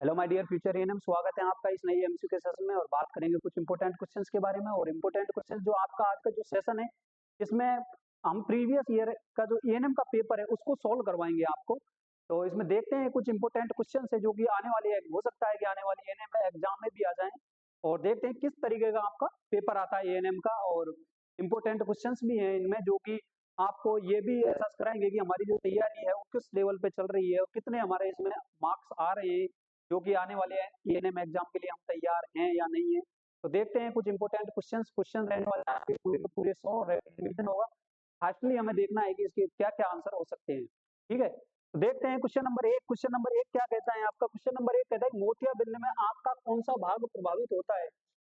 Hello my dear future ANM, स्वागत है आपका इस नई एमसीक्यू के सेशन में। और बात करेंगे कुछ इंपॉर्टेंट क्वेश्चंस के बारे में। और इंपॉर्टेंट क्वेश्चन जो आपका आज का जो सेशन है, इसमें हम प्रीवियस ईयर का जो एएनएम का पेपर है उसको सॉल्व करवाएंगे आपको। तो इसमें देखते हैं कुछ इंपॉर्टेंट क्वेश्चन है जो कि आने वाली हो सकता है कि आने वाली एएनएम एग्जाम में भी आ जाए। और देखते हैं किस तरीके का आपका पेपर आता है एएनएम का। और इम्पोर्टेंट क्वेश्चंस भी हैं इनमें जो कि आपको ये भी एहसास कराएंगे कि हमारी जो तैयारी है वो किस लेवल पे चल रही है और कितने हमारे इसमें मार्क्स आ रहे हैं जो कि आने वाले एएनएम एग्जाम के लिए हम तैयार हैं या नहीं है। तो देखते हैं कुछ इंपॉर्टेंट क्वेश्चन रहने वाले हैं, आपके पूरे के पूरे 100 रिवीजन होगा। फाइनली हमें देखना है कि इसके क्या क्या आंसर हो सकते हैं। ठीक है, तो देखते हैं क्वेश्चन नंबर 1 क्या कहता है आपका। क्वेश्चन नंबर 1 कहता है मोतियाबिंद में आंख का कौन सा भाग प्रभावित होता है।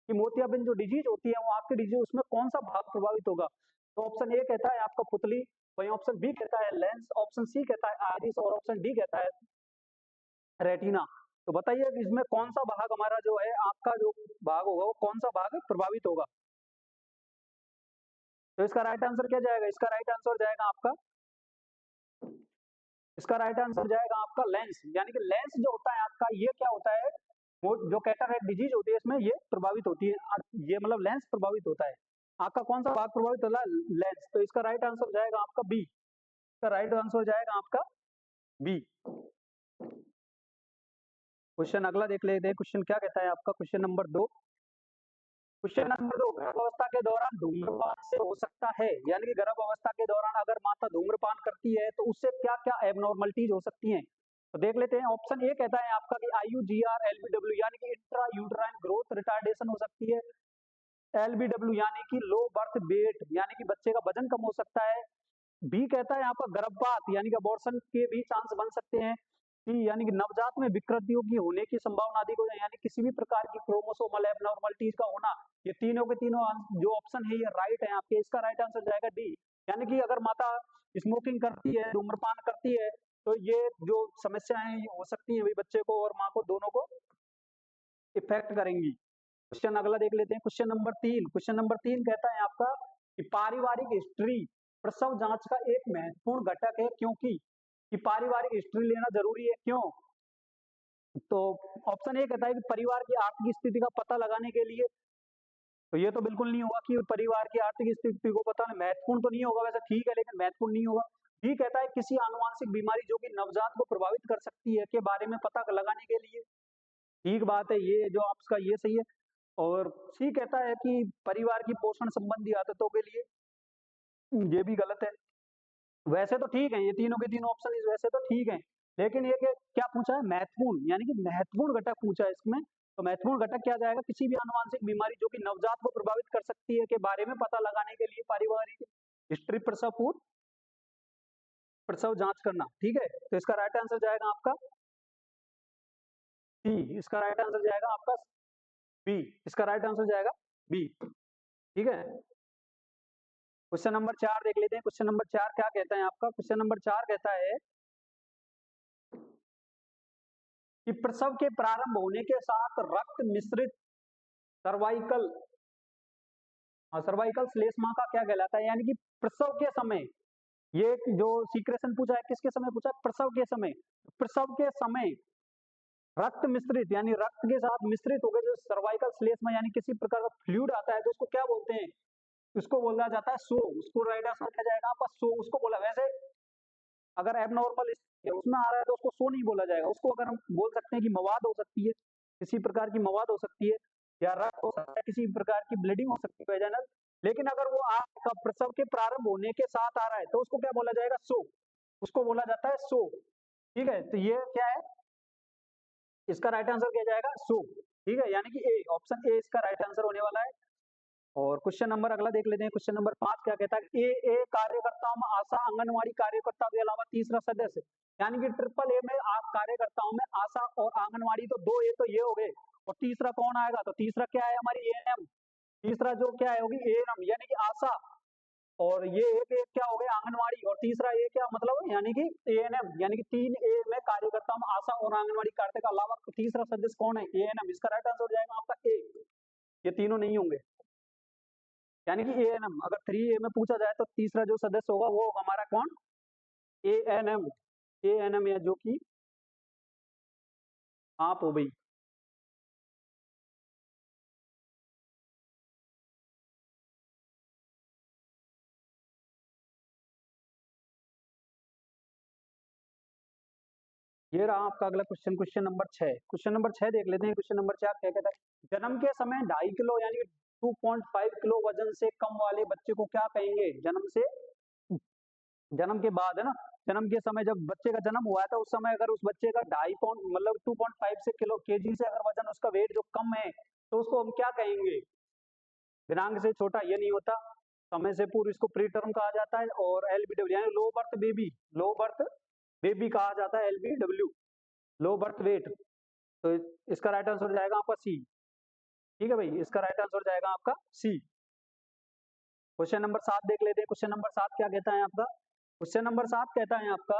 कि मोतियाबिंद जो डिजीज होती है वो आंख की डिजीज, उसमें कौन सा भाग प्रभावित होगा। तो ऑप्शन ए कहता है आपका पुतली, वही ऑप्शन बी कहता है लेंस, ऑप्शन सी कहता है आइरिस और ऑप्शन डी कहता है रेटिना। तो बताइए कि इसमें कौन सा भाग हमारा जो है आपका जो भाग होगा वो कौन सा भाग प्रभावित होगा। तो इसका राइट आंसर क्या जाएगा, इसका राइट आंसर जाएगा आपका, इसका राइट आंसर जाएगा आपका लेंस। यानी कि लेंस जो होता है आपका, ये क्या होता है, वो जो कैटरेक्ट डिजीज होती है इसमें ये प्रभावित होती है। ये मतलब लेंस प्रभावित होता है। आपका कौन सा भाग प्रभावित होता है, लेंस। तो इसका राइट आंसर जाएगा आपका बी, इसका राइट आंसर जाएगा आपका बी। क्वेश्चन अगला देख लेते हैं। क्वेश्चन क्या कहता है आपका, क्वेश्चन नंबर 2 गर्भावस्था के दौरान धूम्रपान से हो सकता है। यानी कि गर्भावस्था के दौरान अगर माता धूम्रपान करती है तो उससे क्या क्या एबनॉर्मलिटीज हो सकती हैं। तो देख लेते हैं। ऑप्शन ए कहता है आपका कि IUGR LBW यानी कि इंट्रा यूट्राइन ग्रोथ रिटार्डेशन हो सकती है। LBW यानी कि लो बर्थ वेट यानी कि बच्चे का वजन कम हो सकता है। बी कहता है आपका गर्भपात यानी कि अबॉर्शन के भी चांस बन सकते हैं। सी यानी कि नवजात में विकृतियों की होने की संभावना अधिक हो जाए, यानी किसी भी प्रकार की क्रोमोसोमल एबनॉर्मलिटीज का होना। ये तीनों के तीनों जो ऑप्शन है ये राइट है आपके। इसका राइट आंसर जाएगा डी। यानी कि अगर माता स्मोकिंग करती है, धूम्रपान करती है, तो ये जो समस्याएं ये हो सकती है वही बच्चे को और माँ को दोनों को इफेक्ट करेंगी। क्वेश्चन अगला देख लेते हैं। क्वेश्चन नंबर 3 कहता है आपका कि पारिवारिक हिस्ट्री प्रसव जांच का एक महत्वपूर्ण घटक है क्योंकि। कि पारिवारिक हिस्ट्री लेना जरूरी है क्यों। तो ऑप्शन ए कहता है कि परिवार की आर्थिक स्थिति का पता लगाने के लिए। तो ये तो बिल्कुल नहीं होगा कि परिवार की आर्थिक स्थिति को पता, महत्वपूर्ण तो नहीं होगा, वैसे ठीक है लेकिन महत्वपूर्ण नहीं होगा। बी कहता है किसी आनुवांशिक बीमारी जो कि नवजात को प्रभावित कर सकती है के बारे में पता लगाने के लिए। ठीक बात है, ये जो आपका ये सही है। और सी कहता है कि परिवार की पोषण संबंधी आदतों के लिए। ये भी गलत है। वैसे तो ठीक है, ये तीनों के तीनों ऑप्शन वैसे तो ठीक है, लेकिन ये क्या पूछा है, महत्वपूर्ण, यानी कि महत्वपूर्ण घटक पूछा है इसमें। तो महत्वपूर्ण घटक क्या जाएगा, किसी भी आनुवांशिक बीमारी जो कि नवजात को प्रभावित कर सकती है के बारे में पता लगाने के लिए पारिवारिक हिस्ट्री प्रसव पूर्व प्रसव जांच करना। ठीक है, तो इसका राइट आंसर जाएगा आपका सी, इसका राइट आंसर जाएगा आपका बी, इसका राइट आंसर जाएगा बी। ठीक है, क्वेश्चन नंबर 4 देख लेते हैं। क्वेश्चन नंबर 4 क्या कहता है आपका। क्वेश्चन नंबर 4 कहता है कि प्रसव के प्रारंभ होने के साथ रक्त मिश्रित सर्वाइकल सर्वाइकल श्लेष्मा का क्या कहलाता है। यानी कि प्रसव के समय, ये जो सीक्रेशन पूछा है किसके समय पूछा है, प्रसव के समय। प्रसव के समय रक्त मिश्रित यानी रक्त के साथ मिश्रित हो गए जो सर्वाइकल श्लेष्मा यानी किसी प्रकार का फ्लूइड आता है तो उसको क्या बोलते हैं, उसको बोला जाता है सो। उसको राइट आंसर क्या जाएगा आपका सो, उसको बोला। वैसे अगर एबनॉर्मल उसमें आ रहा है तो उसको सो नहीं बोला जाएगा, उसको अगर हम बोल सकते हैं कि मवाद हो सकती है, किसी प्रकार की मवाद हो सकती है, या रक्त हो सकता है, किसी प्रकार की ब्लीडिंग हो सकती है वेजाइनल। लेकिन अगर वो आपका प्रसव के प्रारंभ होने के साथ आ रहा है तो उसको क्या बोला जाएगा, सो, उसको बोला जाता है सो। ठीक है, तो ये क्या है, इसका राइट आंसर क्या जाएगा, सो। ठीक है, यानी कि ए, ऑप्शन ए इसका राइट आंसर होने वाला है। और क्वेश्चन नंबर अगला देख लेते हैं। क्वेश्चन नंबर 5 क्या कहता है, ए कार्यकर्ताओं में आशा आंगनवाड़ी कार्यकर्ता के अलावा तीसरा सदस्य। यानी कि ट्रिपल ए में आप कार्यकर्ताओं में आशा और आंगनवाड़ी, तो 2 ए तो ये हो गए, और तीसरा कौन आएगा, तो तीसरा क्या है हमारी एएनएम। तीसरा जो क्या है होगी एएनएम, यानी कि आशा। और ये एक एक क्या हो गया आंगनवाड़ी, और तीसरा ये क्या मतलब यानी कि एएनएम। यानी कि 3 ए में कार्यकर्ता में आशा और आंगनवाड़ी कार्यकर्ता के अलावा तीसरा सदस्य कौन है, एएनएम। इसका राइट आंसर हो जाएगा आपका ए, ये तीनों नहीं होंगे। यानी कि एएनएम, अगर 3 ए में पूछा जाए तो तीसरा जो सदस्य होगा वो हमारा कौन, एएनएम। एएनएम या जो कि आप हो भाई। ये रहा आपका अगला question, question number 6। Question number 6 देख लेते हैं। क्वेश्चन नंबर 4 क्या कहता है? जन्म के समय 2.5 किलो यानी 2.5 किलो वजन से कम वाले बच्चे को क्या कहेंगे? जन्म से, जन्म के बाद है ना, जन्म के समय जब बच्चे का जन्म हुआ है तो उस समय अगर उस बच्चे का 2.5 पाउंड मतलब 2.5 से किलो केजी से अगर वजन उसका वेट जो कम है तो उसको हम क्या कहेंगे? दिनांक से छोटा ये नहीं होता, समय से पूर्व इसको प्री टर्म कहा जाता है, और एलबीडब्ल्यू यानी low birth baby, low birth baby कहा जाता है, एलबीडब्ल्यू लो बर्थ वेट। तो इसका राइट आंसर हो जाएगा आपका सी। ठीक है भाई, इसका राइट आंसर हो जाएगा आपका सी। क्वेश्चन नंबर 7 देख लेते हैं। क्वेश्चन नंबर 7 क्या कहता है आपका? क्वेश्चन नंबर 7 कहता है आपका,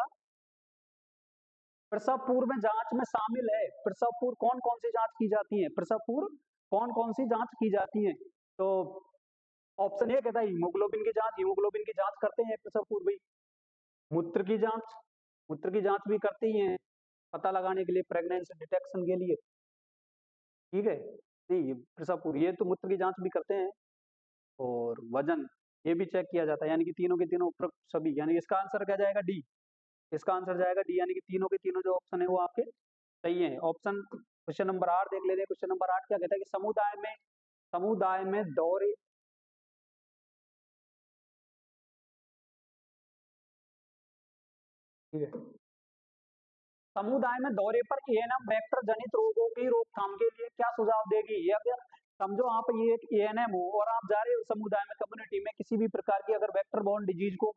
प्रसव पूर्व में जांच में शामिल है। प्रसव पूर्व कौन कौन सी जांच की जाती है? प्रसव पूर्व कौन कौन सी जांच की जाती है? तो ऑप्शन ए कहता है हीमोग्लोबिन की जांच, हीमोग्लोबिन की जांच करते हैं प्रसव पूर्व ही। मूत्र की जांच, मूत्र की जांच भी करती हैं पता लगाने के लिए, प्रेगनेंसी डिटेक्शन के लिए। ठीक है, नहीं प्रसव पूर्व ये तो मूत्र की जांच भी करते हैं, और वजन ये भी चेक किया जाता है, यानी कि तीनों के तीनों उपरोक्त सभी, यानी इसका आंसर क्या जाएगा? डी। इसका आंसर जाएगा डी, यानी कि तीनों के तीनों जो ऑप्शन है वो आपके सही है। ऑप्शन क्वेश्चन नंबर 8 देख लेते हैं। क्वेश्चन नंबर 8 क्या कहता है कि समुदाय में दौरे, ठीक है, समुदाय में दौरे पर एएनएम वेक्टर जनित रोगों की रोकथाम के लिए क्या सुझाव देगी? या क्या, समझो आप ये एक एएनएम हो और आप जा रहे हो समुदाय में, कम्युनिटी में, किसी भी प्रकार की अगर वेक्टर बॉर्न डिजीज को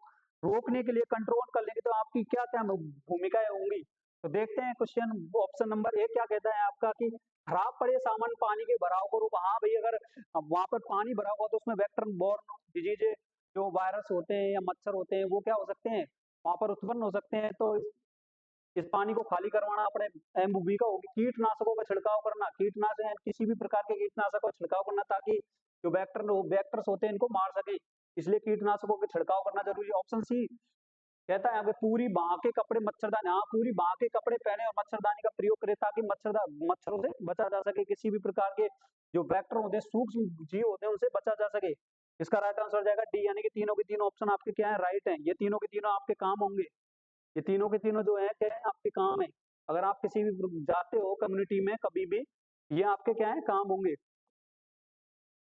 रोकने के लिए, कंट्रोल कर लेंगे, तो आपकी क्या क्या भूमिकाएं होंगी? तो देखते हैं क्वेश्चन, ऑप्शन नंबर ए क्या कहता है आपका कि खराब पड़े सामान्य पानी के भराव को रोक। हाँ भाई, अगर वहां पर पानी भरा हुआ तो उसमें वेक्टर बॉर्न डिजीज, जो वायरस होते हैं या मच्छर होते हैं, वो क्या हो सकते हैं, वहां पर उत्पन्न हो सकते हैं। तो इस पानी को खाली करवाना अपने अहम भूमिका होगी। कीटनाशकों का छिड़काव करना, कीटनाशक यानी किसी भी प्रकार के कीटनाशक का छिड़काव करना, ताकि जो वेक्टर्स होते हैं इनको मार सके, इसलिए कीटनाशकों के छिड़काव करना जरूरी है। ऑप्शन सी कहता है आपके पूरी बाह के कपड़े मच्छरदानी, हाँ पूरी बाह के कपड़े पहने और मच्छरदानी का प्रयोग करें, ताकि मच्छरों से बचा जा सके, किसी भी प्रकार के जो वेक्टर होते हैं, सूक्ष्म जीव होते हैं, उनसे बचा जा सके। इसका राइट आंसर हो जाएगा डी, यानी कि तीनों के तीनों ऑप्शन आपके क्या है? राइट है। ये तीनों के तीनों आपके काम होंगे, ये तीनों के तीनों जो है क्या है? आपके काम है। अगर आप किसी भी जाते हो कम्युनिटी में कभी भी, ये आपके क्या है? काम होंगे।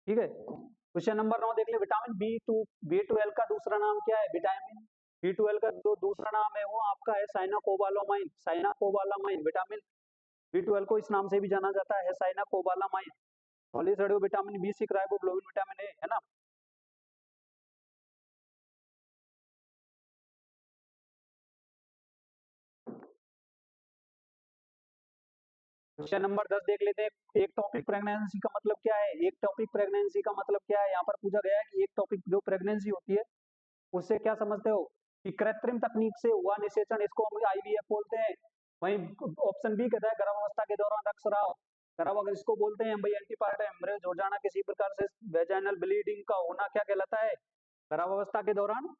ठीक है, क्वेश्चन नंबर 9 देख ले। विटामिन बी ट्वेल्व का दूसरा नाम क्या है? विटामिन बी ट्वेल्व का जो दूसरा नाम है वो आपका है साइनाकोबालामाइन, साइनाकोबालामाइन। विटामिन बी ट्वेल्व को इस नाम से भी जाना जाता है, साइनाकोबालामाइन। पॉलीसोडियम vitamin B6, riboflavin vitamin A, है ना। क्वेश्चन नंबर 10 देख लेते हैं। एक टॉपिक प्रेगनेंसी का मतलब क्या है? एक टॉपिक प्रेगनेंसी का मतलब क्या है? यहाँ पर पूछा गया है कि एक टॉपिक जो प्रेगनेंसी होती है उससे क्या समझते हो? कि कृत्रिम तकनीक से हुआ निषेचन, इसको हम आईवीएफ बोलते हैं। वहीं ऑप्शन बी कहता है गर्भावस्था के दौरान रक्तस्राव, गर्भ अगर इसको बोलते हैं हम भाई, एंटीपार्टम हेमरेज हो जाना, किसी प्रकार से वेजाइनल ब्लीडिंग का होना, क्या कहलाता है? गर्भावस्था के दौरान।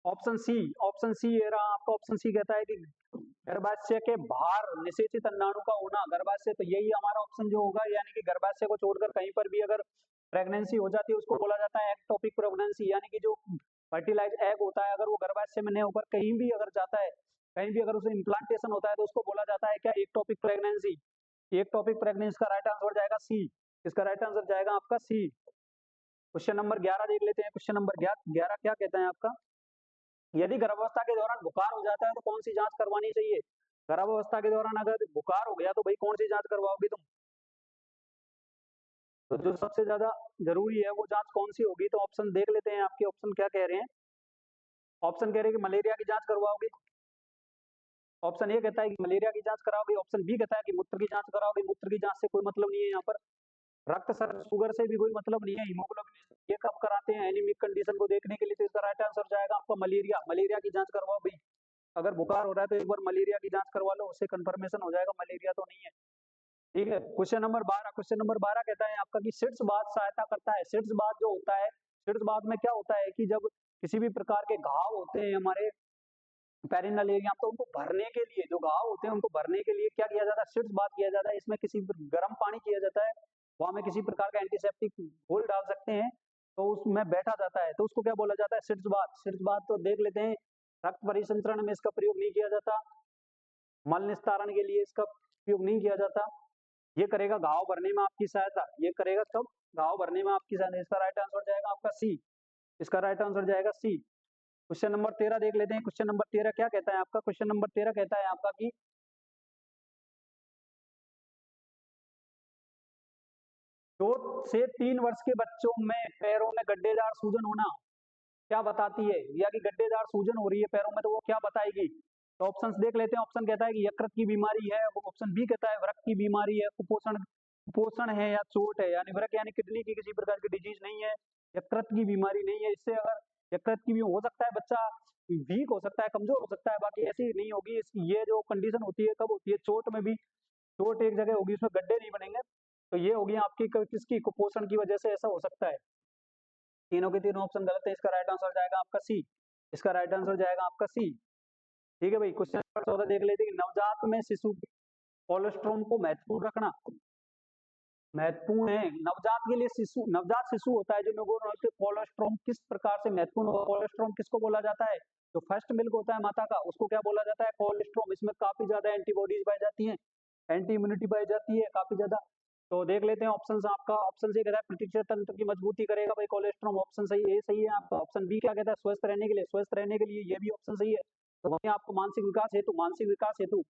ऑप्शन सी, ऑप्शन सी ये रहा आपका, ऑप्शन सी कहता है कि गर्भाशय के बाहर निषेचित अंडाणु का होना। गर्भाशय, तो यही हमारा ऑप्शन जो होगा, यानी कि गर्भाशय को छोड़कर कहीं पर भी अगर प्रेगनेंसी हो जाती है उसको बोला जाता है एक्टोपिक प्रेगनेंसी, यानी कि जो फर्टिलाइज एग होता है अगर वो गर्भाशय में नहीं होकर कहीं भी अगर जाता है, कहीं भी अगर उसे इम्प्लांटेशन होता है, तो उसको बोला जाता है क्या? Ectopic pregnancy. एक्टोपिक प्रेगनेंसी का राइट आंसर जाएगा सी। इसका राइट आंसर जाएगा आपका सी। क्वेश्चन नंबर 11 देख लेते हैं। क्वेश्चन नंबर 11 क्या कहता है आपका? यदि गर्भावस्था के दौरान बुखार हो जाता है तो कौन सी जांच करवानी चाहिए? गर्भावस्था के दौरान अगर बुखार हो गया तो भाई कौन सी जांच करवाओगे तुम? तो जो सबसे ज्यादा जरूरी है वो जांच कौन सी होगी? तो ऑप्शन देख लेते हैं, आपके ऑप्शन क्या कह रहे हैं। ऑप्शन कह रहे हैं कि मलेरिया की जांच करवाओगे। ऑप्शन ए कहता है कि मलेरिया की जांच कराओगे। ऑप्शन बी कहता है कि मूत्र की जांच कराओगे। मूत्र की जांच से कोई मतलब नहीं है यहाँ पर। रक्त शुगर से भी कोई मतलब नहीं है। हीमोग्लोबिन ये कब कराते हैं? एनीमिक कंडीशन को देखने के लिए। तो इसका राइट आंसर जाएगा आपका मलेरिया। मलेरिया की जांच करवाओ भाई। अगर बुखार हो रहा है तो एक बार मलेरिया की जांच करवा लो, उससे कंफर्मेशन हो जाएगा मलेरिया तो नहीं है। ठीक है, क्वेश्चन नंबर 12। क्वेश्चन नंबर 12 कहता है आपका कि शीर्ष बात सहायता करता है। शीर्ष बात जो होता है, शीर्ष बात में क्या होता है कि जब किसी भी प्रकार के घाव होते हैं हमारे पेरिनल एरिया, तो उनको भरने के लिए, जो घाव होते हैं उनको भरने के लिए क्या किया जाता है, सिट्स बाथ किया जाता है। इसमें किसी गर्म पानी किया जाता है, वहां में किसी प्रकार का एंटीसेप्टिक घोल डाल सकते हैं, तो उसमें बैठा जाता है, तो उसको क्या बोला जाता है, सिट्स बाथ। सिट्स बाथ तो देख लेते हैं, रक्त परिसंचरण में इसका प्रयोग नहीं किया जाता, मल निस्तारण के लिए इसका प्रयोग नहीं किया जाता। ये करेगा घाव भरने में आपकी सहायता, ये करेगा कब, घाव भरने में आपकी सहायता। इसका राइट आंसर जाएगा आपका सी, इसका राइट आंसर जाएगा सी। क्वेश्चन नंबर 13 देख लेते हैं। क्वेश्चन नंबर 13 क्या कहता है आपका, क्वेश्चन नंबर 13 कहता है आपका कि 2 से 3 वर्ष के बच्चों में पैरों में गड्ढेदार सूजन होना क्या बताती है, या कि गड्ढेदार सूजन हो रही है पैरों में, तो वो क्या बताएगी। तो ऑप्शंस देख लेते हैं। ऑप्शन कहता है कि यकृत की बीमारी है, ऑप्शन बी कहता है वृक्क की बीमारी है, कुपोषण कुपोषण है, या चोट है, यानी वृक्क यानी किडनी की किसी प्रकार की डिजीज नहीं है, यकृत की बीमारी नहीं है। इससे अगर यकृत की भी हो सकता है, बच्चा वीक हो सकता है, कमजोर हो सकता है, बाकी ऐसी नहीं होगी। ये जो कंडीशन होती है कब होती है, चोट में भी, चोट एक जगह होगी उसमें गड्ढे नहीं बनेंगे, तो ये होगी आपकी किसकी, कुपोषण की वजह से ऐसा हो सकता है। तीनों के तीनों ऑप्शन गलत है, इसका राइट आंसर जाएगा आपका सी, इसका राइट आंसर जाएगा आपका सी। ठीक है भाई, क्वेश्चन नंबर 14 देख लेते हैं। नवजात में शिशु कोलेस्ट्रॉम को महत्वपूर्ण रखना महत्वपूर्ण है। नवजात के लिए शिशु, नवजात शिशु होता है जो न्यूबॉर्न के, कोलेस्ट्रॉम किस प्रकार से महत्वपूर्ण होगा। कोलेस्ट्रॉम किसको बोला जाता है, जो फर्स्ट मिल्क होता है माता का, उसको क्या बोला जाता है, कोलेस्ट्रॉम। इसमें काफी ज्यादा एंटीबॉडीज पाई जाती है, एंटी इम्यूनिटी पाई जाती है काफी ज्यादा। तो देख लेते हैं ऑप्शन, आपका ऑप्शन से कहता है प्रतिरक्षा तंत्र की मजबूती करेगा भाई कोलेस्ट्रॉम, ऑप्शन सही है, सही है आपका। ऑप्शन बी क्या कहता है, स्वस्थ रहने के लिए, स्वस्थ रहने के लिए, ये भी ऑप्शन सही है। तो वहीं आपको मानसिक विकास हेतु, मानसिक विकास हेतु,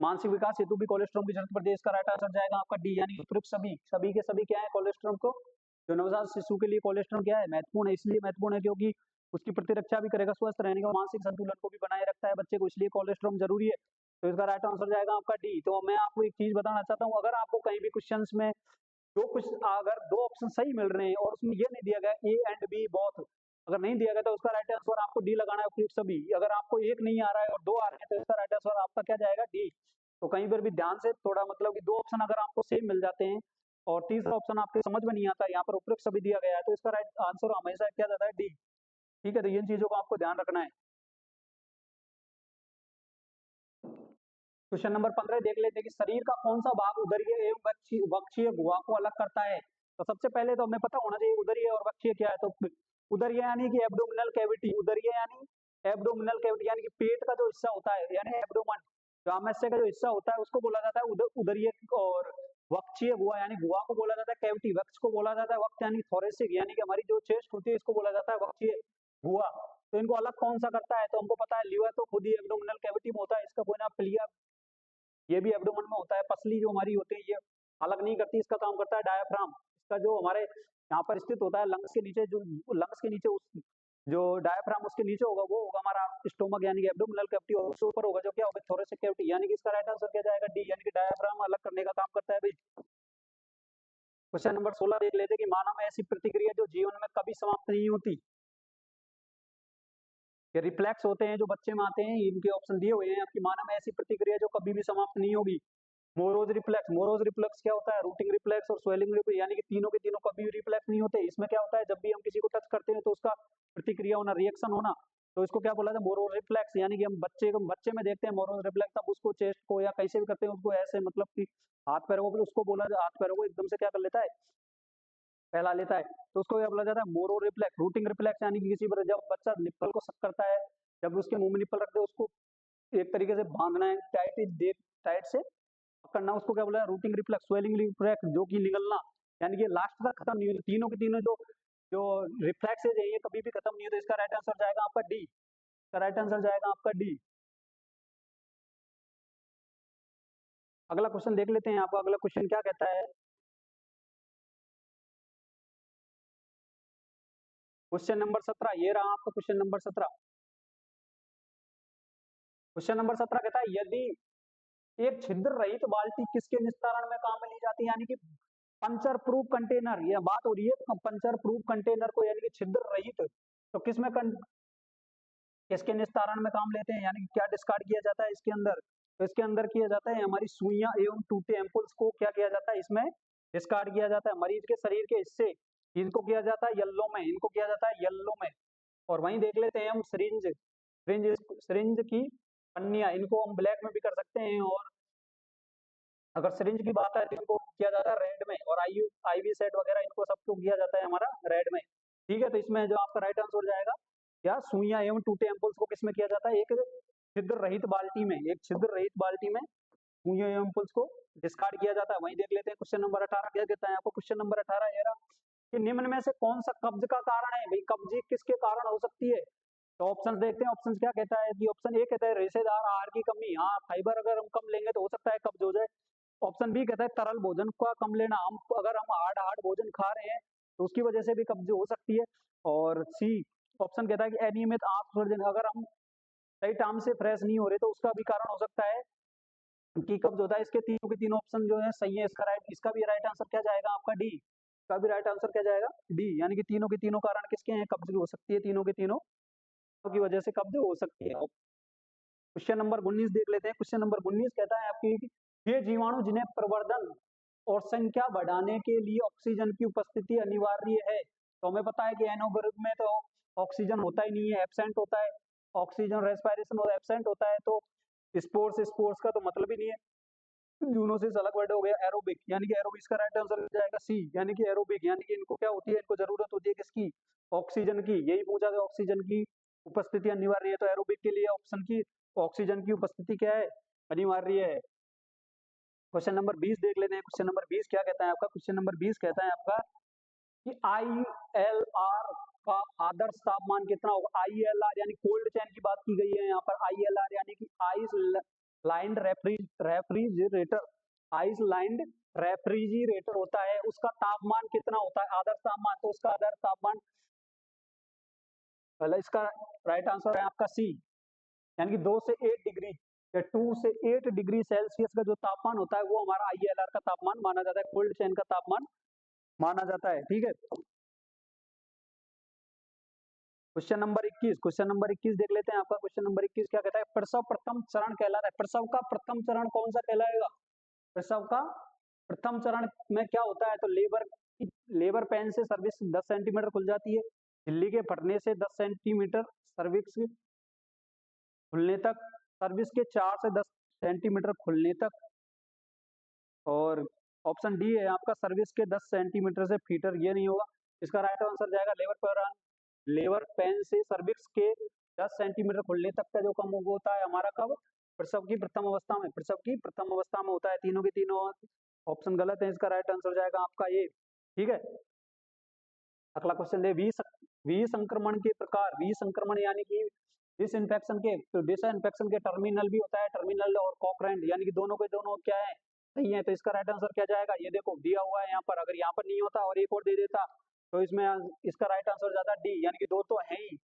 मानसिक विकास हेतु भी कोलेस्ट्रॉम की जरूरत पड़ती है। इसका राइट आंसर जाएगा आपका डी, यानी उपयुक्त सभी, सभी के सभी क्या है कोलेस्ट्रॉम को, जो नवजात शिशु के लिए कोलेस्ट्रॉम क्या है, महत्वपूर्ण है। इसलिए महत्वपूर्ण है क्योंकि उसकी प्रतिरक्षा भी करेगा, स्वस्थ रहने का, मानसिक संतुलन को भी बनाए रखता है बच्चे को, इसलिए कोलेस्ट्रॉम जरूरी है। तो इसका राइट आंसर जाएगा आपका डी। तो मैं आपको एक चीज बताना चाहता हूँ, अगर आपको कहीं भी क्वेश्चन में जो कुछ, अगर दो ऑप्शन सही मिल रहे हैं और उसमें ये नहीं दिया गया ए एंड बी बोथ, अगर नहीं दिया गया तो उसका राइट आंसर आपको डी लगाना है, उपयुक्त सभी। अगर आपको एक नहीं आ रहा है और दो आ रहे हैं तो इसका राइट आंसर आपका क्या जाएगा, डी। तो कहीं पर भी ध्यान से थोड़ा, मतलब कि दो ऑप्शन अगर आपको सेम मिल जाते हैं और तीसरा ऑप्शन आपके समझ में नहीं आता, यहाँ पर उपयुक्त सभी दिया गया है, तो इसका राइट आंसर हमेशा क्या जाता है, डी। ठीक है, तो इन चीजों को आपको ध्यान रखना है। क्वेश्चन नंबर 15 देख लेते हैं कि शरीर का कौन सा भाग उदरीय एवं वक्षीय गुहा को अलग करता है। तो सबसे पहले तो हमें पता होना चाहिए उदरीय और वक्षीय क्या है। तो उदरीय यानी कि एब्डोमिनल कैविटी, उदरीय यानी एब्डोमिनल कैविटी यानी कि पेट का जो हिस्सा होता है, यानी एब्डोमन, जो आमाशय का जो हिस्सा होता है उसको बोला जाता है उदरीय। और वक्षीय गुहा यानी गुहा को बोला जाता है कैविटी, वक्ष को बोला जाता है वक्त, यानी थोरेसिक, यानी कि हमारी जो चेस्ट होती है इसको बोला जाता है वक्षीय गुहा। तो इनको अलग कौन सा करता है, तो हमको पता है लिवर तो खुद ही एब्डोमिनल कैविटी में होता है, इसका कोई ना प्लिया, ये भी एब्डोमेन में होता है। पसली जो हमारी होती है ये अलग नहीं करती, इसका काम करता है डायाफ्राम। इसका जो हमारे यहाँ पर स्थित होता है लंग्स के नीचे, जो लंग्स के नीचे उस जो डायाफ्राम उसके नीचे होगा वो होगा हमारा स्टोमक, यानी कि एब्डोमिनल कैविटी, और उसके ऊपर होगा जो क्या होगा, थोरेसिक कैविटी, यानी कि इसका राइट आंसर क्या जाएगा, डी, यानी कि डायाफ्राम अलग करने का काम करता है भाई। क्वेश्चन नंबर 16 देख लेते हैं कि मानव में ऐसी प्रतिक्रिया जो जीवन में कभी समाप्त नहीं होती। ये रिफ्लेक्स होते हैं जो बच्चे में आते हैं, इनके ऑप्शन दिए हुए हैं आपकी। मानव में ऐसी प्रतिक्रिया जो कभी भी समाप्त नहीं होगी। मोरोज रिफ्लेक्स, मोरोज रिफ्लेक्स क्या होता है, रूटिंग रिफ्लेक्स और स्वेलिंग रिफ्लेक्स, यानी कि तीनों के तीनों कभी भी रिफ्लेक्स नहीं होते। इसमें क्या होता है, जब भी हम किसी को टच करते हैं तो उसका प्रतिक्रिया होना, रिएक्शन होना, तो इसको क्या बोला जाता है, मोरोज रिफ्लेक्स। यानी कि हम बच्चे में देखते हैं मोरोज रिफ्लेक्स, तब उसको चेस्ट को या कैसे भी करते हैं उसको ऐसे, मतलब कि हाथ पैरों को, उसको बोला, हाथ पैरों को एकदम से क्या कर लेता है, फैला लेता है, तो उसको क्या बोला जाता है, मोरो रिफ्लेक्स। रूटिंग रिफ्लेक्स यानी कि किसी पर जब बच्चा निप्पल को सक करता है, जब उसके मुंह में निप्पल रखते हैं उसको एक तरीके से बांधना है, टाइट से पकड़ना, उसको क्या बोला, रूटिंग रिफ्लेक्स। स्वेलिंग रिफ्लेक्स जो कि निगलना, यानी कि लास्ट तक खत्म नहीं होती, तीनों के तीनों जो जो रिफ्लेक्सेज है ये कभी भी खत्म नहीं होते। इसका राइट आंसर जाएगा आपका डी, इसका राइट आंसर जाएगा आपका डी। अगला क्वेश्चन देख लेते हैं, आपका अगला क्वेश्चन क्या कहता है। क्वेश्चन नंबर 17, ये रहा आपका क्वेश्चन नंबर 17। क्वेश्चन नंबर 17 कहता है यदि एक छिद्र रहित बाल्टी किसके निस्तारण में काम में ली जाती है, यानी कि पंचर प्रूफ कंटेनर, यह बात हो रही है पंचर प्रूफ कंटेनर को, यानी कि छिद्र रहित, तो किसके निस्तारण में काम लेते हैं, यानी कि क्या डिस्कार्ड किया जाता है इसके अंदर। तो इसके अंदर किया जाता है हमारी सुइयां एवं टूटे एम्पुल्स को क्या किया जाता है, इसमें डिस्कार्ड किया जाता है। मरीज के शरीर के हिस्से, इनको किया जाता है येल्लो में, इनको किया जाता है येल्लो में। और वहीं देख लेते हैं हम सिरिंज, सिरिंज की पन्नियां, इनको हम ब्लैक में भी कर सकते हैं, और अगर सिरिंज की बात है तो इनको किया जाता है रेड में, और आईवी सेट वगैरह इनको सबको किया जाता है हमारा रेड में। ठीक है, तो इसमें जो आपका राइट आंसर हो जाएगा, क्या सुइयां एवं टूटे एम्पुल्स को किसमें किया जाता है, एक छिद्र रहित बाल्टी में, एक छिद्र रहित बाल्टी में सुइयां एवं एम्पुल्स को डिस्कार्ड किया जाता है। वहीं देख लेते हैं क्वेश्चन नंबर 18 क्या कहता है आपको। क्वेश्चन नंबर 18 ये रहा कि निम्न में से कौन सा कब्ज का कारण है, भाई कब्जी किसके कारण हो सकती है। तो ऑप्शन देखते हैं, ऑप्शन क्या कहता है कि ऑप्शन ए कहता है रेशेदार आहार की कमी, हाँ फाइबर अगर हम कम लेंगे तो हो सकता है कब्ज हो जाए। ऑप्शन बी कहता है तरल भोजन का कम लेना, हम अगर हम हार्ड हार्ड भोजन खा रहे हैं तो उसकी वजह से भी कब्ज हो सकती है। और सी ऑप्शन कहता है कि अनियमित आंत विसर्जन, अगर हम सही टाइम से फ्रेश नहीं हो रहे तो उसका भी कारण हो सकता है कि कब्ज होता है। इसके तीनों के तीनों ऑप्शन जो है सही है, इसका भी राइट आंसर क्या जाएगा आपका डी। इसका भी राइट आंसर क्या जाएगा डी, यानी कि तीनों के तीनों कारण किसके हैं, कब्ज हो सकती है, तीनों के तीनों की वजह से कब्ज हो सकती है। क्वेश्चन नंबर 19 देख लेते हैं। क्वेश्चन नंबर 19 कहता है आपकी ये जीवाणु जिन्हें प्रवर्धन और संख्या बढ़ाने के लिए ऑक्सीजन की उपस्थिति अनिवार्य है। तो हमें पता है कि एनारोबिक में तो ऑक्सीजन होता ही नहीं है, एब्सेंट होता है, ऑक्सीजन रेस्पिरेशन और एब्सेंट होता है, तो स्पोर्ट्स का तो मतलब ही नहीं है। दोनों से अलग वर्ड हो गया एरोबिक, यानी कि एरोबिक्स का राइट आंसर हो जाएगा सी, यानी कि एरोबिक, यानी कि इनको क्या होती है, इनको जरूरत होती है किसकी, ऑक्सीजन की। यही पूछा गया, ऑक्सीजन की उपस्थिति अनिवार्य है, तो एरोबिक के लिए ऑप्शन की ऑक्सीजन की उपस्थिति क्या है, अनिवार्य है। क्वेश्चन नंबर 20 देख लेते हैं। क्वेश्चन नंबर 20 क्या कहता है आपका। क्वेश्चन नंबर 20 कहता है आपका कि ILR का आदर्श तापमान कितना होगा। ILR यानी कोल्ड चैन की बात की गई है यहाँ पर। ILR यानी कि ice lined refrigerator, ice lined refrigerator होता है, उसका तापमान कितना होता है आदर्श तापमान। तो उसका आदर्श तापमान, पहले इसका राइट आंसर है आपका सी, यानी कि 2 से 8 डिग्री या 2 से 8 डिग्री सेल्सियस का जो तापमान होता है वो हमारा ILR का तापमान माना जाता है, कोल्ड चैन का तापमान माना जाता है। ठीक है, क्वेश्चन नंबर 21, क्वेश्चन नंबर 21 देख लेते हैं आपका। क्वेश्चन नंबर 21 क्या कहता है, प्रसव प्रथम चरण कहलाता है। प्रसव का प्रथम चरण कौन सा कहलाएगा, प्रसव का प्रथम चरण में क्या होता है, तो लेबर पेन से सर्विक्स 10 सेंटीमीटर खुल जाती है, झिल्ली के फटने से 10 सेंटीमीटर सर्विक्स खुलने तक, सर्विस के 4 से 10 सेंटीमीटर खुलने तक, और ऑप्शन डी है आपका सर्विस के 10 सेंटीमीटर से फीटर, ये नहीं होगा। इसका राइट आंसर जाएगा लेबर पेन से सर्विक्स के 10 सेंटीमीटर खुलने तक का जो कम होता है हमारा कब, प्रसव की प्रथम अवस्था में, प्रसव की प्रथम अवस्था में होता है। तीनों के तीनों ऑप्शन गलत है, इसका राइट आंसर जाएगा आपका ये। ठीक है, अगला क्वेश्चन दे विसंक्रमण के प्रकार, विसंक्रमण यानी कि डिसइंफेक्शन के, तो डिसइंफेक्शन के टर्मिनल भी होता है, टर्मिनल और कॉकरेंट, यानी कि दोनों के दोनों क्या है, सही है। तो इसका राइट आंसर क्या जाएगा, ये देखो दिया हुआ है यहाँ पर, अगर यहाँ पर नहीं होता और एक और दे देता तो इसमें इसका राइट आंसर जाता डी, यानी कि दो तो है ही,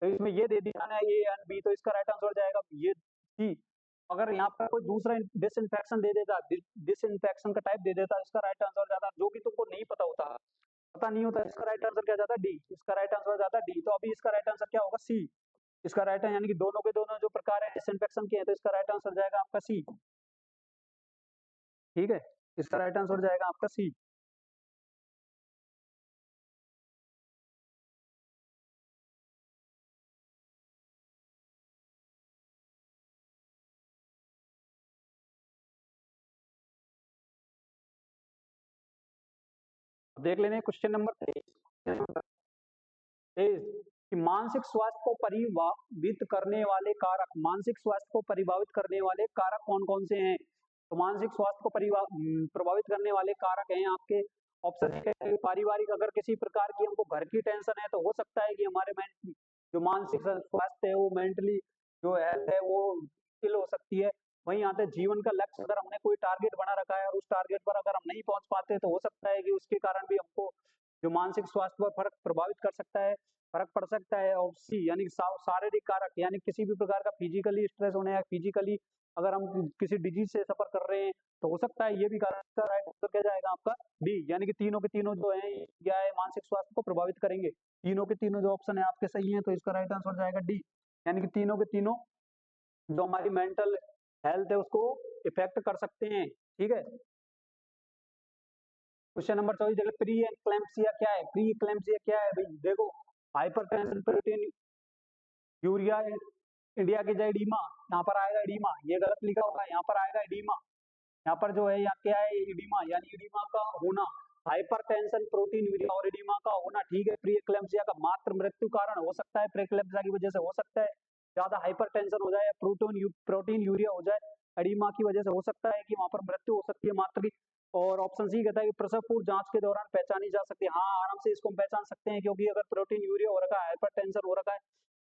तो इसमें ये दे दिया ना ए एंड बी, तो इसका राइट आंसर जाएगा ये सी। अगर यहाँ पर कोई दूसरा डिसइंफेक्शन दे देता, डिसइंफेक्शन का टाइप दे देता, इसका राइट आंसर जाता, जो कि तुमको नहीं पता होता, पता नहीं होता, इसका राइट आंसर क्या जाता डी, इसका राइट आंसर जाता डी। तो अभी इसका राइट आंसर क्या होगा, सी। इसका राइट है, यानी कि दोनों के दोनों जो प्रकार है डिसइंफेक्शन के हैं, तो इसका राइट आंसर जाएगा आपका सी। ठीक है, इसका राइट आंसर जाएगा आपका सी। देख लेने क्वेश्चन नंबर 23 कि मानसिक स्वास्थ्य को प्रभावित करने वाले कारक, मानसिक स्वास्थ्य को प्रभावित करने वाले कारक कौन कौन से हैं। तो मानसिक स्वास्थ्य को प्रभावित करने वाले कारक हैं आपके ऑप्शन है पारिवारिक, अगर किसी प्रकार की हमको घर की टेंशन है तो हो सकता है कि हमारे जो मानसिक स्वास्थ्य है वो मेंटली जो हेल्थ है वो इल हो सकती है। वहीं आते जीवन का लक्ष्य, अगर हमने कोई टारगेट बना रखा है और उस टारगेट पर अगर हम नहीं पहुंच पाते तो हो सकता है कि उसके कारण भी हमको जो मानसिक स्वास्थ्य पर फर्क प्रभावित कर सकता है, फर्क पड़ सकता है। और सी यानी कि शारीरिक कारक, यानी किसी भी प्रकार का फिजिकली स्ट्रेस होने या फिजिकली अगर हम किसी डिजीज से सफर कर रहे हैं तो हो सकता है ये भी कारण। का राइट आंसर क्या जाएगा आपका डी, यानी कि तीनों के तीनों जो है क्या है, मानसिक स्वास्थ्य को प्रभावित करेंगे। तीनों के तीनों जो ऑप्शन है आपके सही है, तो इसका राइट आंसर जाएगा डी, यानी कि तीनों के तीनों जो हमारी मेंटल हेल्थ है उसको इफेक्ट कर सकते हैं। ठीक है, क्वेश्चन नंबर 24 देखो, प्री एक्लैम्पसिया क्या है, प्री एक्लैम्पसिया क्या है भाई, देखो हाइपरटेंशन, प्रोटीन यूरिया इंडिया की जय एडीमा, यहाँ पर आएगा एडीमा, ये गलत लिखा होगा, यहाँ पर आएगा एडीमा। यहाँ पर जो है यहाँ क्या है, एडीमा, यानी एडीमा का होना, हाइपरटेंशन, प्रोटीन यूरिया और एडीमा का होना, ठीक है। प्रीएक्लेम्पसिया का मात्र मृत्यु कारण हो सकता है, प्रीएक्लेम्पसिया की वजह से हो सकता है, ज्यादा हाइपरटेंशन हो जाए, प्रोटीन यूरिया हो जाए, एडीमा की वजह से हो सकता है कि वहां पर मृत्यु हो सकती है मात्र की। और ऑप्शन सी कहता है कि प्रसव पूर्व जांच के दौरान पहचानी जा सकती है। हाँ, आराम से इसको हम पहचान सकते हैं, क्योंकि अगर प्रोटीन यूरिया हो रखा है, हाइपरटेंशन हो रखा है,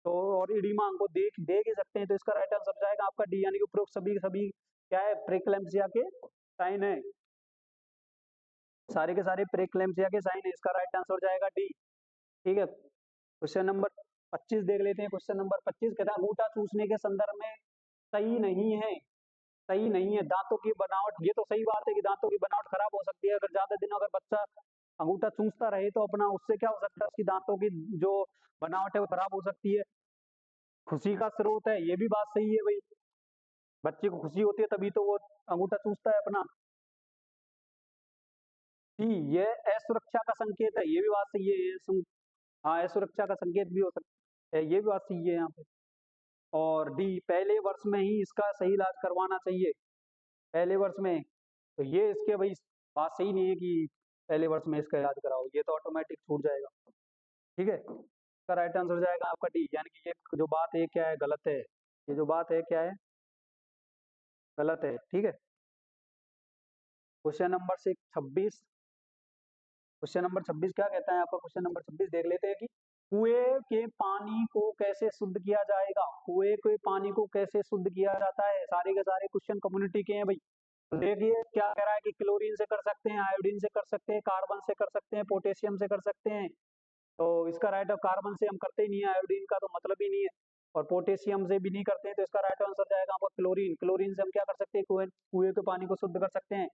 तो और एडीमा हमको देख ही सकते हैं, तो इसका राइट आंसर जाएगा आपका डी, यानी कि उपरोक्त सभी सभी क्या है, प्रीक्लेम्पसिया के साइन है, सारे के सारे प्रीक्लेम्पसिया के साइन है, इसका राइट आंसर हो जाएगा डी। ठीक है, क्वेश्चन नंबर 25 देख लेते हैं। क्वेश्चन नंबर 25 कहता है अंगूठा चूसने के संदर्भ में सही नहीं है, सही नहीं है। दांतों की बनावट, ये तो सही बात है कि दांतों की बनावट खराब हो सकती है, अगर ज्यादा दिन अगर बच्चा अंगूठा चूसता रहे तो अपना उससे क्या हो सकता है, उसकी दांतों की जो बनावट है वो खराब हो सकती है। खुशी का स्रोत है, ये भी बात सही है भाई, बच्चे को खुशी होती है तभी तो वो अंगूठा चूसता है अपना। ये असुरक्षा का संकेत है, ये भी बात सही है, हाँ, असुरक्षा का संकेत भी हो सकता है, ये भी बात सही है यहाँ पे। और डी, पहले वर्ष में ही इसका सही इलाज करवाना चाहिए, पहले वर्ष में, तो ये इसके भाई बात सही नहीं है कि पहले वर्ष में इसका इलाज कराओ, ये तो ऑटोमेटिक छूट जाएगा। ठीक है, इसका राइट आंसर हो जाएगा आपका डी, यानी कि ये जो बात है क्या है, गलत है, ये जो बात है क्या है, गलत है। ठीक है, क्वेश्चन नंबर 26, क्वेश्चन नंबर 26 क्या कहता है आपका, क्वेश्चन नंबर 26 देख लेते हैं कि कुएं के पानी को कैसे शुद्ध किया जाएगा, कुएं के पानी को कैसे शुद्ध किया जाता है, सारे के सारे क्वेश्चन कम्युनिटी के हैं भाई। देखिए क्या कह रहा है कि क्लोरीन से कर सकते हैं, आयोडीन से कर सकते हैं, कार्बन से कर सकते हैं, पोटेशियम से कर सकते हैं, तो इसका राइट, ऑफ कार्बन से हम करते ही नहीं है, आयोडीन का तो मतलब ही नहीं है, और पोटेशियम से भी नहीं करते हैं, तो इसका राइट आंसर जाएगा आपका क्लोरीन। क्लोरीन से हम क्या कर सकते हैं, कुएं के पानी को शुद्ध कर सकते हैं,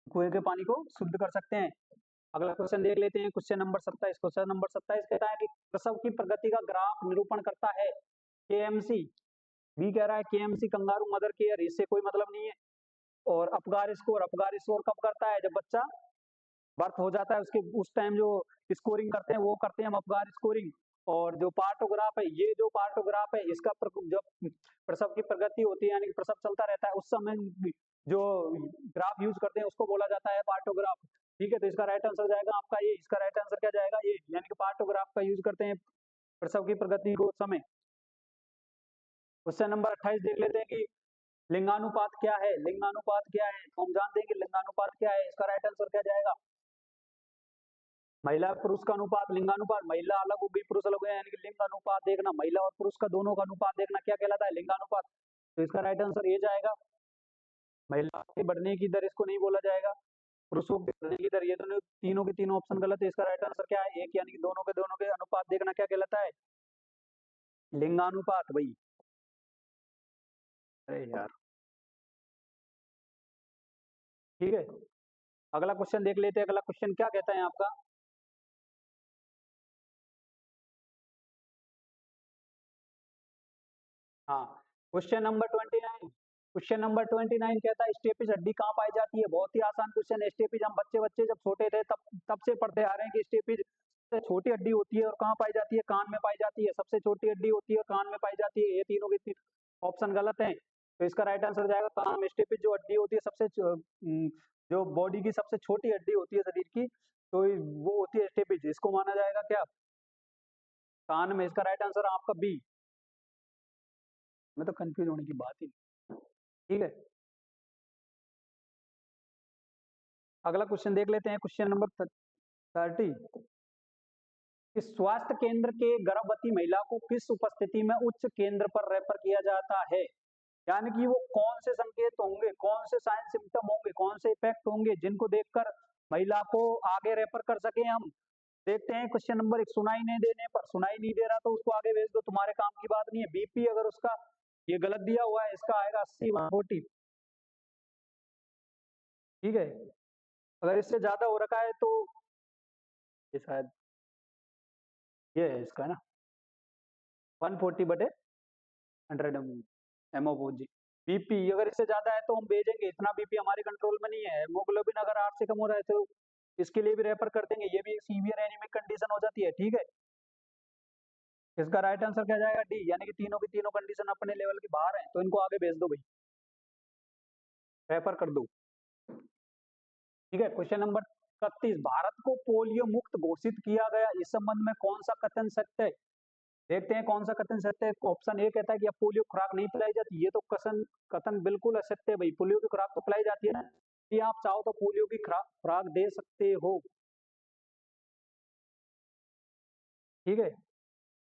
कुएं के पानी को शुद्ध कर सकते हैं। अगला क्वेश्चन देख लेते हैं, क्वेश्चन नंबर 27। क्वेश्चन नंबर 27 कहता है कि प्रसव की प्रगति का ग्राफ निरूपण करता है केएमसी, बी कह रहा है केएमसी कंगारू मदर केयर, इससे कोई मतलब नहीं है। और अपगार स्कोर, अपगार स्कोर कब करता है, जब बच्चा बर्थ हो जाता है उसके उस टाइम जो स्कोरिंग करते हैं वो करते हैं हम अपगार स्कोरिंग। और जो पार्टोग्राफ है, ये जो पार्टोग्राफ है इसका जब प्रसव की प्रगति होती है, यानी कि प्रसव चलता रहता है, उस समय जो ग्राफ यूज करते हैं उसको बोला जाता है पार्टोग्राफ। ठीक है, तो इसका राइट आंसर जाएगा आपका ये, इसका राइट आंसर क्या जाएगा ये, यानी कि पार्टोग्राफ का यूज करते हैं प्रसव की प्रगति को समय। क्वेश्चन नंबर 28 देख लेते हैं कि लिंगानुपात क्या है, लिंगानुपात क्या है, तो हम जानते हैं कि लिंगानुपात क्या है, इसका राइट आंसर क्या जाएगा, महिला पुरुष का अनुपात, लिंगानुपात, महिला अलग होगी पुरुष अलग है, यानी कि लिंग अनुपात देखना, महिला और पुरुष का दोनों का अनुपात देखना क्या कहलाता है, लिंगानुपात, तो इसका राइट आंसर ये जाएगा। महिला के बढ़ने की दर इसको नहीं बोला जाएगा, पुरुषों के बढ़ने की दर, ये दोनों तीनों के तीनों ऑप्शन गलत है, इसका राइट आंसर क्या है, एक, यानी कि दोनों के अनुपात देखना क्या कहलाता है, लिंगानुपात भाई। अरे यार, ठीक है, अगला क्वेश्चन देख लेते हैं, अगला क्वेश्चन क्या कहता है आपका, हाँ, क्वेश्चन नंबर 29, क्वेश्चन नंबर 29 कहता है स्टेपिस हड्डी कहाँ पाई जाती है, बहुत ही आसान क्वेश्चन है। स्टेपिस हम बच्चे बच्चे जब छोटे थे तब से पढ़ते आ रहे हैं कि स्टेपिस सबसे छोटी हड्डी होती है और कहाँ पाई जाती है, कान में पाई जाती है, सबसे छोटी हड्डी होती है और कान में पाई जाती है, ये तीनों के तीन ऑप्शन गलत है, तो इसका राइट आंसर जाएगा कान में। स्टेपिस जो हड्डी होती है सबसे जो बॉडी की सबसे छोटी हड्डी होती है शरीर की, तो वो होती है स्टेपिस, इसको माना जाएगा क्या, कान में, इसका राइट आंसर आपका बी। मैं तो कंफ्यूज होने की बात ही नहीं। ठीक है, अगला क्वेश्चन देख लेते हैं, क्वेश्चन नंबर 30। इस स्वास्थ्य केंद्र के गर्भवती महिला को किस उपस्थिति में उच्च केंद्र पर रेफर किया जाता है, यानी कि वो कौन से संकेत होंगे, कौन से साइन सिम्टम होंगे, कौन से इफेक्ट होंगे जिनको देखकर महिला को आगे रेफर कर सके हम। देखते हैं क्वेश्चन नंबर 1, सुनाई नहीं देने पर, सुनाई नहीं दे रहा तो उसको आगे भेज दो, तुम्हारे काम की बात नहीं है। बीपी अगर उसका ये गलत दिया हुआ है, इसका आएगा 80 140। ठीक है, अगर इससे ज्यादा हो रखा है तो ये शायद ये है इसका ना 140/100 एमओजी। बीपी अगर इससे ज्यादा है तो हम भेजेंगे, इतना बीपी हमारे कंट्रोल में नहीं है। हेमोग्लोबिन अगर 8 से कम हो रहा है तो इसके लिए भी रेफर कर देंगे, ये भी सीवियर एनीमिक कंडीशन हो जाती है। ठीक है, इसका राइट आंसर क्या जाएगा? डी, यानी कि तीनों की तीनों कंडीशन अपने लेवल के बाहर है, तो इनको आगे भेज दो भाई, रेफर कर दो। ठीक है, क्वेश्चन नंबर 31, भारत को पोलियो मुक्त घोषित किया गया, इस संबंध में कौन सा कथन सत्य है? देखते हैं कौन सा कथन सत्य है। ऑप्शन ए कहता है कि अब पोलियो खुराक नहीं पिलाई जाती, ये तो कथन कथन बिल्कुल असत्य है भाई, पोलियो की खुराक तो पिलाई जाती है ना, कि आप चाहो तो पोलियो की खुराक दे सकते हो। ठीक है,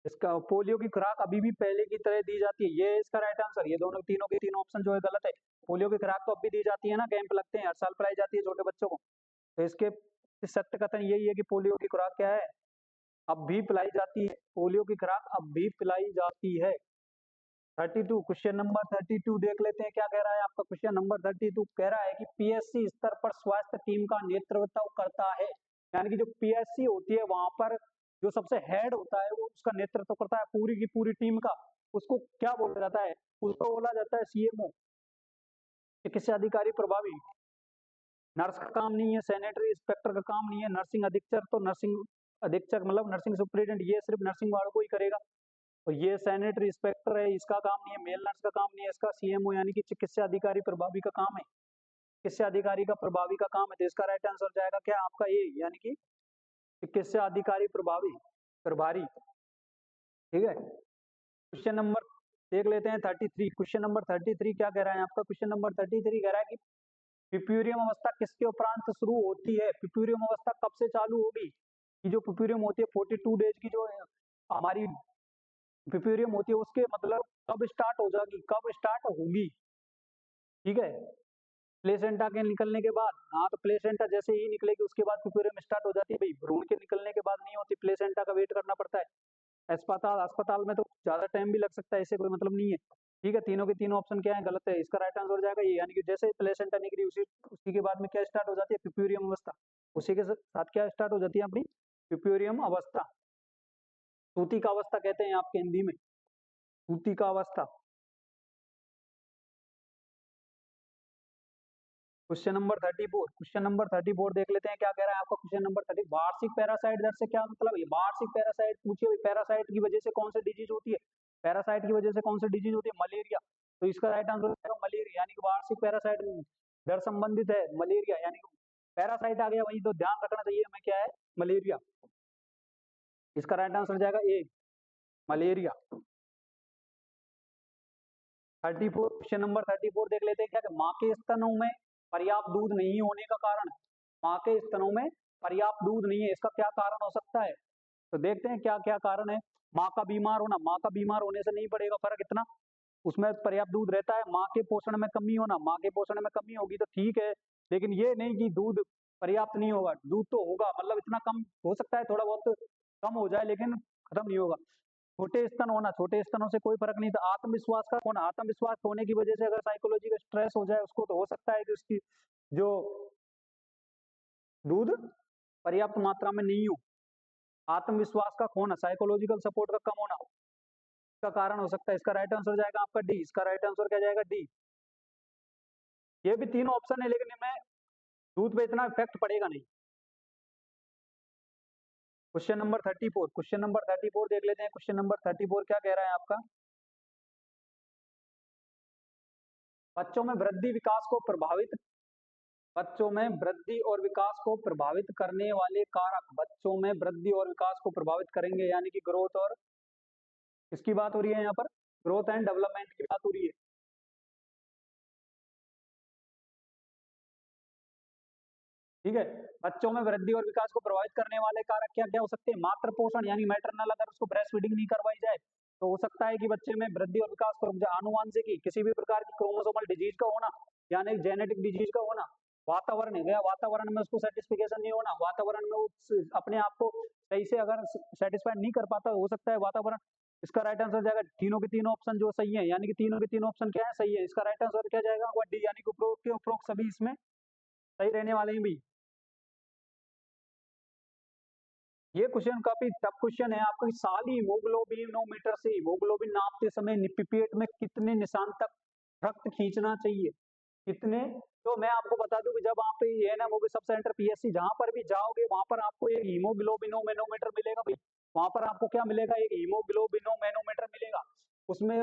इसका पोलियो की खुराक अभी भी पहले की तरह दी जाती है, ये इसका राइट आंसर। ये दोनों तीनों के तीनों ऑप्शन जो है गलत है। पोलियो की खुराक तो अब भी दी जाती है ना, कैंप लगते हैं, हर साल पिलाई जाती है छोटे बच्चों को। तो इसके सत्य कथन यही है कि पोलियो की खुराक क्या है, अब भी पिलाई जाती है, पोलियो की खुराक अब भी पिलाई जाती है। 32, क्वेश्चन नंबर 32 देख लेते हैं क्या कह रहा है आपका। क्वेश्चन नंबर 32 कह रहा है कि पीएससी स्तर पर स्वास्थ्य टीम का नेतृत्व करता है, यानी कि जो पीएससी होती है वहां पर जो सबसे हेड होता है वो उसका नेतृत्व करता है पूरी की पूरी टीम का, उसको क्या बोला जाता है? उसको बोला जाता है सीएमओ, चिकित्सा अधिकारी प्रभावी। नर्स का काम नहीं है, सैनिटरी इंस्पेक्टर का काम नहीं है, नर्सिंग अधीक्षक तो नर्सिंग अधीक्षक मतलब नर्सिंग सुप्रिटेंडेंट, ये सिर्फ नर्सिंग वालों को ही करेगा। तो ये सैनिटरी इंस्पेक्टर है, इसका काम नहीं है, मेल नर्स का काम नहीं है, इसका सीएमओ यानी कि चिकित्सा अधिकारी प्रभावी का काम है, चिकित्सा अधिकारी का प्रभावी का काम है। तो इसका राइट आंसर जाएगा क्या आपका? ये यानी कि चिकित्सा अधिकारी प्रभावी प्रभारी। ठीक है, क्वेश्चन नंबर देख लेते हैं 33। क्वेश्चन नंबर 33 क्या कह रहा है आपका? क्वेश्चन नंबर 33 कह रहा है कि पिप्यूरियम अवस्था किसके उपरांत शुरू होती है? पिप्यूरियम अवस्था कब से चालू होगी? कि जो पिप्यूरियम होती है 42 डेज की जो हमारी पिप्यूरियम होती है उसके मतलब कब स्टार्ट हो जाएगी, कब स्टार्ट होगी? ठीक है, प्लेसेंटा के निकलने के बाद। हाँ, तो प्लेसेंटा जैसे ही निकलेगी उसके बाद पिप्यूरियम स्टार्ट हो जाती है भाई, भ्रूण के निकलने के बाद नहीं होती, प्लेसेंटा का वेट करना पड़ता है। अस्पताल अस्पताल में तो ज्यादा टाइम भी लग सकता है, इससे कोई मतलब नहीं है। ठीक है, तीनों के तीनों ऑप्शन क्या है? गलत है। इसका राइट आंसर हो जाएगा ये, यानी कि जैसे प्लेसेंटा निकली उसी के बाद में क्या स्टार्ट हो जाती है? पिप्यूरियम अवस्था। उसी के साथ क्या स्टार्ट हो जाती है अपनी? पिप्यूरियम अवस्था। सूती का अवस्था कहते हैं आपके हिंदी में, सूती का अवस्था। क्वेश्चन नंबर 34, क्वेश्चन नंबर 34 देख लेते हैं क्या कह रहा है आपका। क्वेश्चन नंबर 30, वार्षिक पैरासाइट दर से क्या मतलब है? वार्षिक पैरासाइट पूछिए, पैरासाइट की वजह से कौन सी डिजीज होती है? पैरासाइट की वजह से कौन सी डिजीज होती है? मलेरिया। तो इसका राइट आंसर है मलेरिया, यानी कि वार्षिक पैरासाइट दर संबंधित है मलेरिया, यानी कि पैरासाइट आ गया वही तो ध्यान रखना चाहिए हमें, क्या है? मलेरिया। इसका राइट आंसर जाएगा ए, मलेरिया। 34, क्वेश्चन नंबर 34 देख लेते हैं क्या, माँ के स्तनों में पर्याप्त दूध नहीं होने का कारण। माँ के स्तनों में पर्याप्त दूध नहीं है, इसका क्या कारण हो सकता है? तो देखते हैं क्या क्या कारण है। माँ का बीमार होना, माँ का बीमार होने से नहीं पड़ेगा फर्क इतना, उसमें पर्याप्त दूध रहता है। माँ के पोषण में कमी होना, माँ के पोषण में कमी होगी तो ठीक है, लेकिन ये नहीं कि दूध पर्याप्त नहीं होगा, दूध तो होगा, मतलब इतना कम हो सकता है, थोड़ा बहुत कम हो जाए लेकिन खत्म नहीं होगा। छोटे स्तन होना, छोटे स्तनों से कोई फर्क नहीं था। आत्मविश्वास का होना, आत्मविश्वास होने की वजह से अगर साइकोलॉजी का स्ट्रेस हो जाए उसको, तो हो सकता है कि उसकी जो दूध पर्याप्त मात्रा में नहीं हो। आत्मविश्वास का खोना, साइकोलॉजिकल सपोर्ट का कम होना का कारण हो सकता है। इसका राइट आंसर जाएगा आपका डी, इसका राइट आंसर क्या जाएगा? डी। ये भी तीनों ऑप्शन है लेकिन इनमें दूध पे इतना इफेक्ट पड़ेगा नहीं। क्वेश्चन नंबर 34, क्वेश्चन नंबर 34 देख लेते हैं। क्वेश्चन नंबर 34 क्या कह रहा है आपका? बच्चों में वृद्धि विकास को प्रभावित बच्चों में वृद्धि और विकास को प्रभावित करने वाले कारक, बच्चों में वृद्धि और विकास को प्रभावित करेंगे, यानी कि ग्रोथ और किसकी बात हो रही है यहाँ पर? ग्रोथ एंड डेवलपमेंट की बात हो रही है। ठीक है, बच्चों में वृद्धि और विकास को प्रभावित करने वाले कारक क्या क्या हो सकते हैं? मातृ पोषण, यानी मैटरनल, अगर उसको ब्रेस्ट फीडिंग नहीं करवाई जाए तो हो सकता है कि बच्चे में वृद्धि और विकास को रुक जाए। आनुवांशिकी, किसी भी प्रकार की क्रोमोसोमल डिजीज का होना, यानी जेनेटिक डिजीज का होना। वातावरण है गया, वातावरण में उसको सेटिस्फिकेशन नहीं होना, वातावरण में वो अपने आप को सही से अगर सेटिस्फाइड नहीं कर पाता, हो सकता है वातावरण। इसका राइट आंसर जाएगा तीनों के तीनों ऑप्शन जो सही है, यानी कि तीनों के तीनों ऑप्शन क्या है? सही है। इसका राइट आंसर क्या जाएगा? वो डी, यानी कि उपरोक्त के उपरोक्त सभी इसमें सही रहने वाले हैं भी। ये क्वेश्चन काफी टफ क्वेश्चन है आपको, कि साल हीमोग्लोबिनोमीटर से हीमोग्लोबिन नापते समय पिपेट में कितने निशान तक रक्त खींचना चाहिए? कितने? तो मैं आपको बता दूं कि जब आप ये ना वो सब सेंटर पीएससी जहां पर भी जाओगे वहां पर आपको एक हीमोग्लोबिनोमीटर मिलेगा भाई। वहां पर आपको क्या मिलेगा, एक हीमोग्लोबिनोमैनोमीटर मिलेगा। उसमें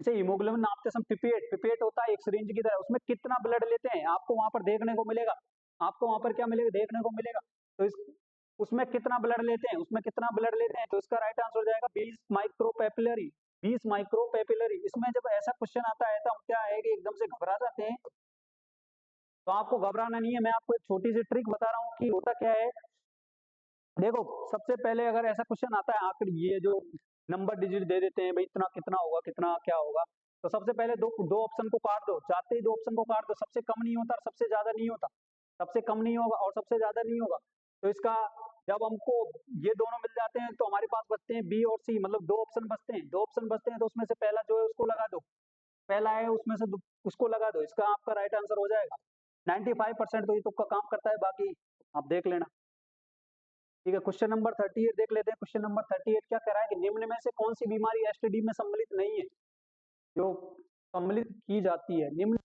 जैसे हीमोग्लोबिन नापते समय पिपेट पिपेट होता है एक सिरिंज की तरह, उसमें कितना ब्लड लेते हैं आपको वहां पर देखने को मिलेगा। आपको वहां पर क्या मिलेगा, देखने को मिलेगा। तो इस उसमें कितना ब्लड लेते हैं, उसमें कितना ब्लड लेते हैं, तो इसका राइट आंसर हो जाएगा 20 माइक्रोपेपिलरी। 20 माइक्रोपेपिलरी। इसमें जब ऐसा क्वेश्चन आता है तो हम क्या है कि एकदम से घबरा जाते हैं, तो आपको घबराना नहीं है। मैं आपको एक छोटी सी ट्रिक बता रहा हूँ कि होता क्या है। देखो, सबसे पहले अगर ऐसा क्वेश्चन आता है, आखिर ये जो नंबर डिजिट दे देते हैं भाई, इतना कितना होगा, कितना क्या होगा, तो सबसे पहले दो दो ऑप्शन को काट दो, जाते ही दो ऑप्शन को काट दो। सबसे कम नहीं होता और सबसे ज्यादा नहीं होता, सबसे कम नहीं होगा और सबसे ज्यादा नहीं होगा। तो इसका जब हमको ये दोनों मिल जाते हैं तो हमारे पास बचते हैं बी और सी, मतलब दो ऑप्शन बचते हैं। दो ऑप्शन बचते हैं तो उसमें से पहला जो है उसको लगा दो, पहला है उसमें से उसको लगा दो। इसका आपका राइट आंसर हो जाएगा। 95% तो ये तुक्का काम करता है, बाकी आप देख लेना। ठीक है, क्वेश्चन नंबर 38 देख लेते हैं। क्वेश्चन नंबर 38 क्या कह रहा है कि निम्न में से कौन सी बीमारी एसटीडी में सम्मिलित नहीं है, जो सम्मिलित की जाती है। निम्न